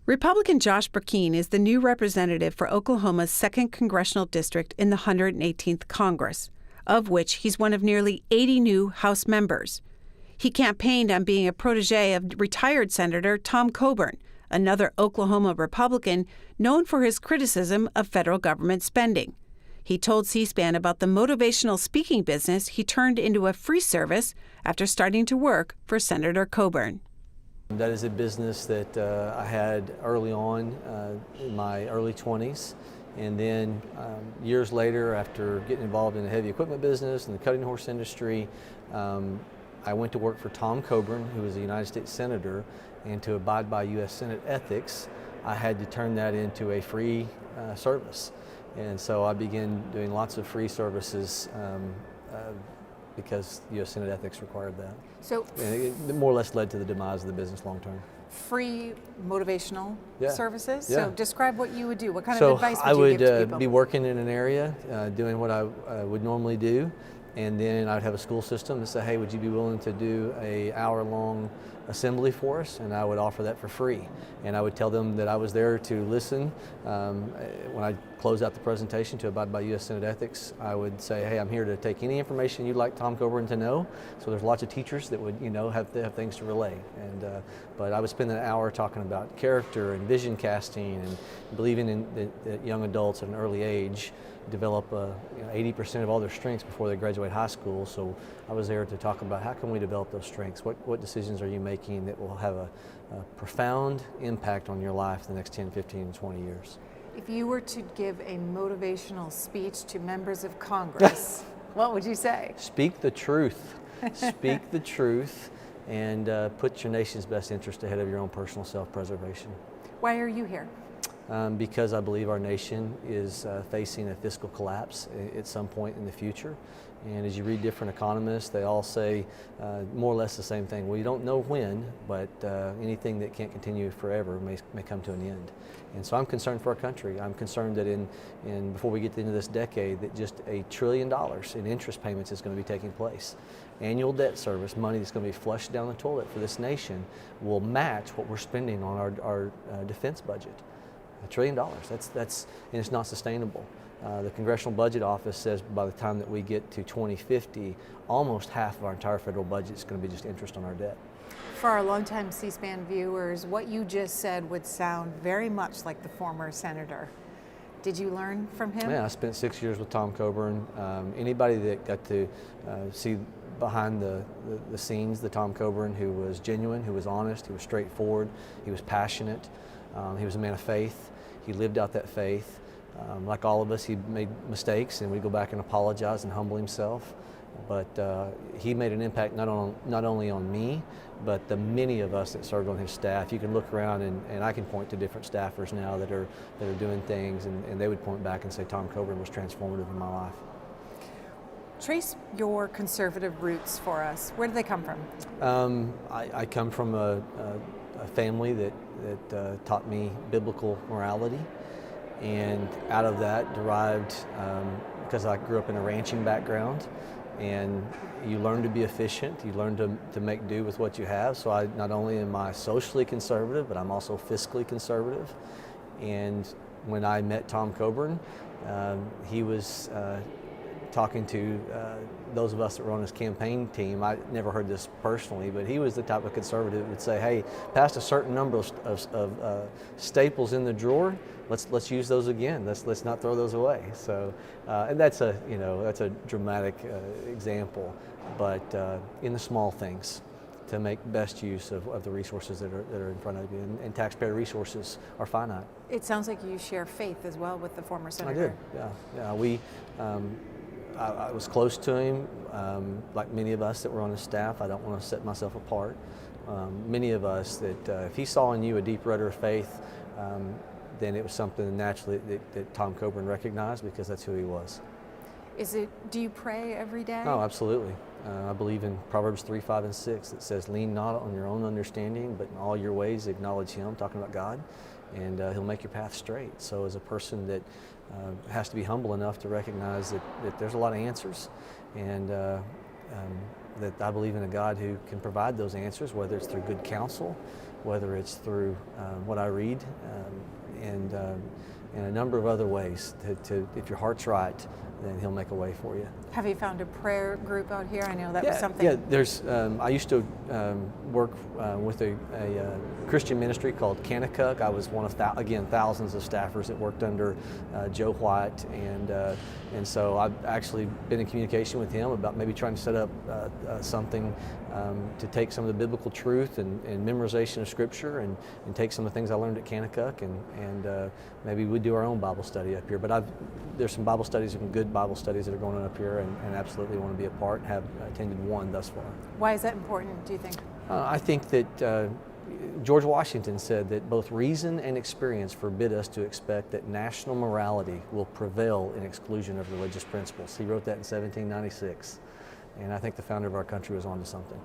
Republican Josh Brecheen is the new representative for Oklahoma's 2nd Congressional District in the 118th Congress, of which he's one of nearly 80 new House members. He campaigned on being a protege of retired Senator Tom Coburn, another Oklahoma Republican known for his criticism of federal government spending. He told C-SPAN about the motivational speaking business he turned into a free service after starting to work for Senator Coburn. That is a business that I had early on in my early 20s, and then years later, after getting involved in the heavy equipment business and the cutting horse industry, I went to work for Tom Coburn, who was a United States Senator, and to abide by U.S. Senate ethics, I had to turn that into a free service. And so I began doing lots of free services because U.S. Senate ethics required that. So and it more or less led to the demise of the business long term. Free motivational services? Yeah. So describe what you would do. What kind of advice I would you give to would people? be working in an area, doing what I would normally do, and then I would have a school system that say, hey, would you be willing to do an hour-long assembly for us? And I would offer that for free. And I would tell them that I was there to listen. When I close out the presentation to abide by U.S. Senate ethics, I would say, hey, I'm here to take any information you'd like Tom Coburn to know. So there's lots of teachers that would, have things to relay. And but I would spend an hour talking about character and vision casting and believing in that young adults at an early age develop 80% of all their strengths before they graduate high school. So I was there to talk about how can we develop those strengths? What decisions are you making that will have a profound impact on your life in the next 10, 15, 20 years? If you were to give a motivational speech to members of Congress, what would you say? Speak the truth. Speak the truth and put your nation's best interest ahead of your own personal self-preservation. Why are you here? Because I believe our nation is facing a fiscal collapse at some point in the future. And as you read different economists, they all say more or less the same thing. Well, you don't know when, but anything that can't continue forever may come to an end. And so I'm concerned for our country. I'm concerned that before we get to the end of this decade, that just $1 trillion in interest payments is going to be taking place. Annual debt service, money that's going to be flushed down the toilet for this nation, will match what we're spending on our defense budget. $1 trillion, and it's not sustainable. The Congressional Budget Office says by the time that we get to 2050, almost half of our entire federal budget is going to be just interest on our debt. For our longtime C-SPAN viewers, what you just said would sound very much like the former senator. Did you learn from him? Yeah, I spent 6 years with Tom Coburn. Anybody that got to see behind the scenes, the Tom Coburn who was genuine, who was honest, who was straightforward, he was passionate, he was a man of faith. He lived out that faith. Like all of us, he made mistakes, and we'd go back and apologize and humble himself. But he made an impact not only on me, but the many of us that served on his staff. You can look around, and I can point to different staffers now that are doing things, and they would point back and say, Tom Coburn was transformative in my life. Trace your conservative roots for us. Where do they come from? I come from a family that taught me biblical morality, and out of that derived, because I grew up in a ranching background, and you learn to be efficient, you learn to make do with what you have. So I not only am I socially conservative, but I'm also fiscally conservative. And when I met Tom Coburn, he was talking to those of us that were on his campaign team. I never heard this personally, but he was the type of conservative that would say, hey, past a certain number of staples in the drawer, let's use those again. Let's not throw those away. So, and that's a dramatic example, but in the small things, to make best use of the resources that are in front of you, and taxpayer resources are finite. It sounds like you share faith as well with the former senator. I did, yeah. We, I was close to him, like many of us that were on his staff. I don't want to set myself apart. Many of us that if he saw in you a deep rudder of faith, then it was something naturally that Tom Coburn recognized, because that's who he was. Do you pray every day? Oh, absolutely. I believe in Proverbs 3, 5, and 6 that says, lean not on your own understanding, but in all your ways acknowledge him, talking about God, and he'll make your path straight. So as a person that has to be humble enough to recognize that there's a lot of answers, and that I believe in a God who can provide those answers, whether it's through good counsel, whether it's through what I read and in a number of other ways. If your heart's right, then He'll make a way for you. Have you found a prayer group out here? I know that was something. Yeah, there's. I used to work with a Christian ministry called Kanakuk. I was one of thousands of staffers that worked under Joe White, and so I've actually been in communication with him about maybe trying to set up something to take some of the biblical truth and memorization of Scripture and take some of the things I learned at Kanakuk and maybe we'd do our own Bible study up here. But there's some Bible studies, some good Bible studies that are going on up here, and absolutely want to be a part and have attended one thus far. Why is that important, do you think? I think that George Washington said that both reason and experience forbid us to expect that national morality will prevail in exclusion of religious principles. He wrote that in 1796, and I think the founder of our country was onto something.